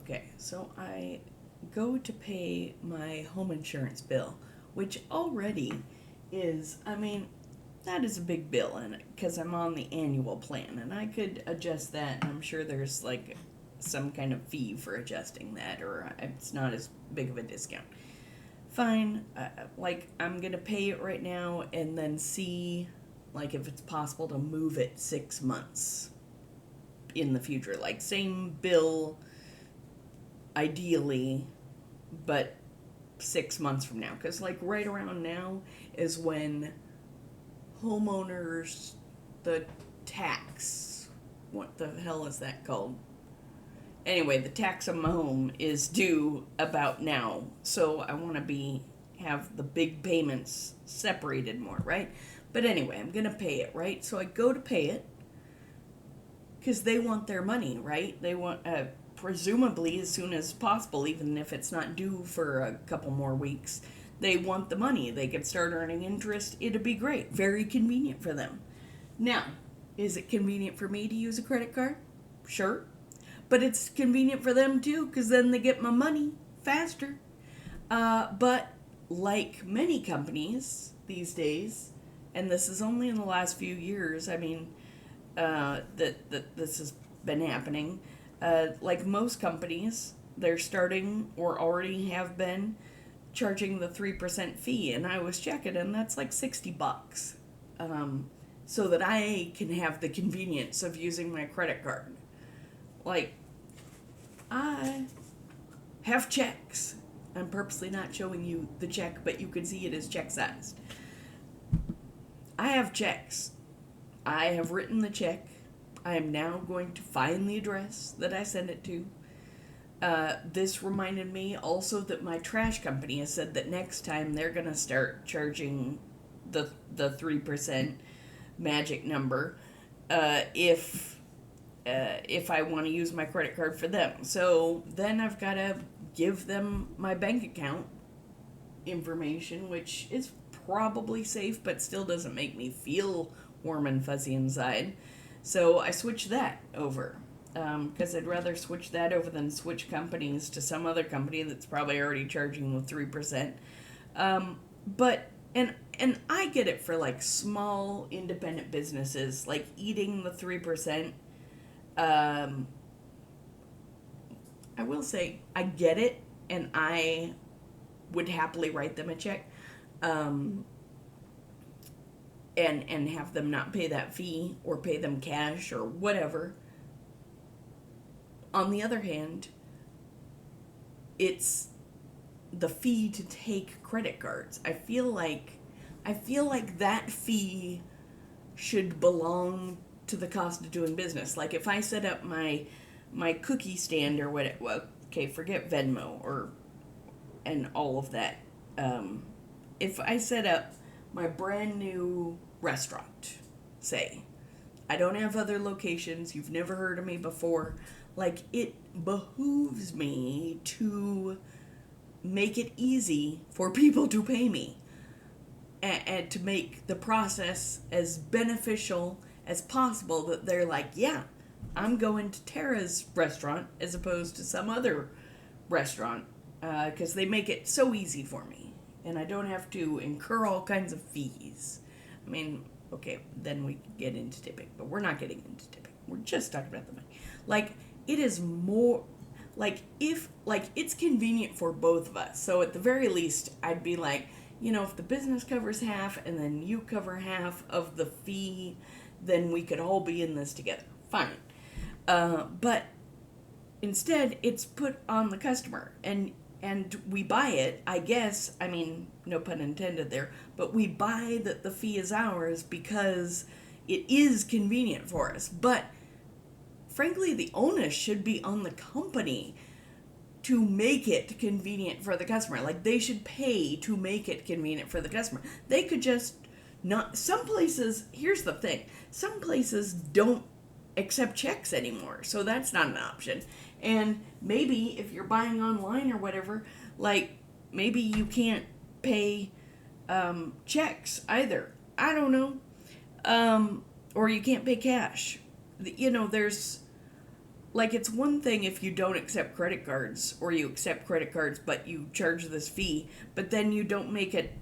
Okay, so I go to pay my home insurance bill, which already is, that is a big bill, and because I'm on the annual plan, and I could adjust that. I'm sure there's like some kind of fee for adjusting that, or it's not as big of a discount. Fine, I'm gonna pay it right now, and then see, like, if it's possible to move it 6 months in the future, like same bill ideally, but 6 months from now. Because, like, right around now is when homeowners, the tax, what the hell is that called? Anyway, the tax on my home is due about now. So I want to have the big payments separated more, right? But anyway, I'm going to pay it, right? So I go to pay it because they want their money, right? They want, presumably as soon as possible, even if it's not due for a couple more weeks. They want the money. They could start earning interest. It'd be great. Very convenient for them. Now, is it convenient for me to use a credit card? Sure. But it's convenient for them too, because then they get my money faster. But like many companies these days, and this is only in the last few years, that this has been happening. Like most companies, they're starting or already have been charging the 3% fee, and I was checking, and that's like $60, so that I can have the convenience of using my credit card. Like, I have checks. I'm purposely not showing you the check, but you can see it is check sized. I have checks. I have written the check. I am now going to find the address that I sent it to. This reminded me also that my trash company has said that next time they're going to start charging the 3% magic number if I want to use my credit card for them. So then I've got to give them my bank account information, which is probably safe, but still doesn't make me feel warm and fuzzy inside. So I switched that over, because I'd rather switch that over than switch companies to some other company that's probably already charging the 3%. But and I get it for like small independent businesses, like eating the 3%. I will say I get it, and I would happily write them a check, and have them not pay that fee or pay them cash or whatever. On the other hand, it's the fee to take credit cards. I feel like that fee should belong to the cost of doing business. Like if I set up my cookie stand or what, well, okay, forget Venmo and all of that. If I set up my brand new restaurant, say, I don't have other locations, you've never heard of me before, like it behooves me to make it easy for people to pay me, and to make the process as beneficial as possible, that they're like, yeah, I'm going to Tara's restaurant as opposed to some other restaurant, because they make it so easy for me and I don't have to incur all kinds of fees. Okay, then we get into tipping, but we're not getting into tipping. We're just talking about the money. Like, it is more like, if like it's convenient for both of us. So at the very least, I'd be like, if the business covers half and then you cover half of the fee, then we could all be in this together. Fine. But instead, it's put on the customer, and we buy it, I guess, no pun intended there, but we buy that the fee is ours because it is convenient for us. But frankly, the onus should be on the company to make it convenient for the customer. Like, they should pay to make it convenient for the customer. They could just not. Some places, here's the thing, some places don't accept checks anymore, so that's not an option. And maybe if you're buying online or whatever, like, maybe you can't pay checks either. I don't know. Or you can't pay cash. There's like, it's one thing if you don't accept credit cards, or you accept credit cards but you charge this fee, but then you don't make it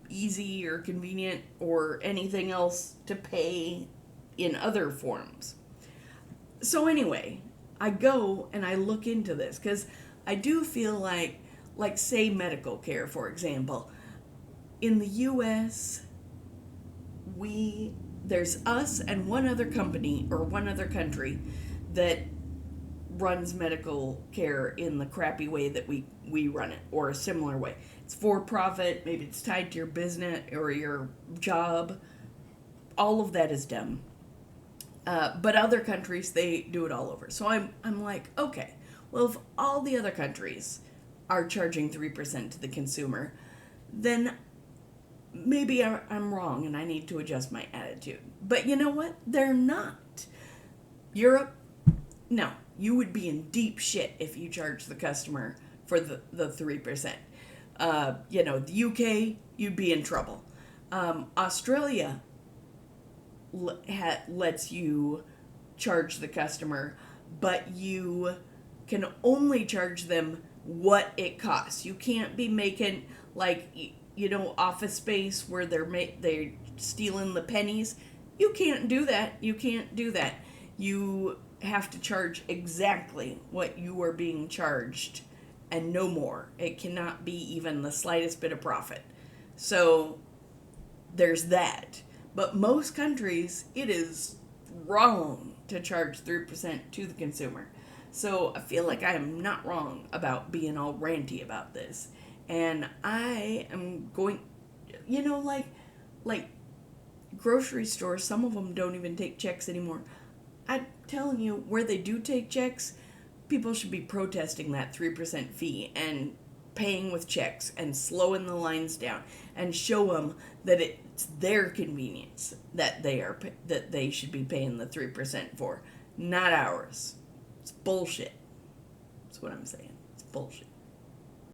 easy or convenient or anything else to pay in other forms. So anyway, I go and I look into this because I do feel like say medical care, for example. In the US, there's us and one other company or one other country that runs medical care in the crappy way that we run it, or a similar way. It's for profit, maybe it's tied to your business or your job. All of that is dumb. But other countries, they do it all over. So I'm like, okay, well, if all the other countries are charging 3% to the consumer, then maybe I'm wrong and I need to adjust my attitude. But you know what? They're not. Europe, no. You would be in deep shit if you charge the customer for the 3%. The UK, you'd be in trouble. Australia lets you charge the customer, but you can only charge them what it costs. You can't be making, like, office space where they're stealing the pennies. You can't do that. You can't do that. You have to charge exactly what you are being charged and no more. It cannot be even the slightest bit of profit. So there's that. But most countries, it is wrong to charge 3% to the consumer. So I feel like I am not wrong about being all ranty about this. And I am going, like grocery stores, some of them don't even take checks anymore. I'm telling you, where they do take checks, people should be protesting that 3% fee and paying with checks and slowing the lines down and show them that it's their convenience that they should be paying the 3% for, not ours. It's bullshit. That's what I'm saying. It's bullshit.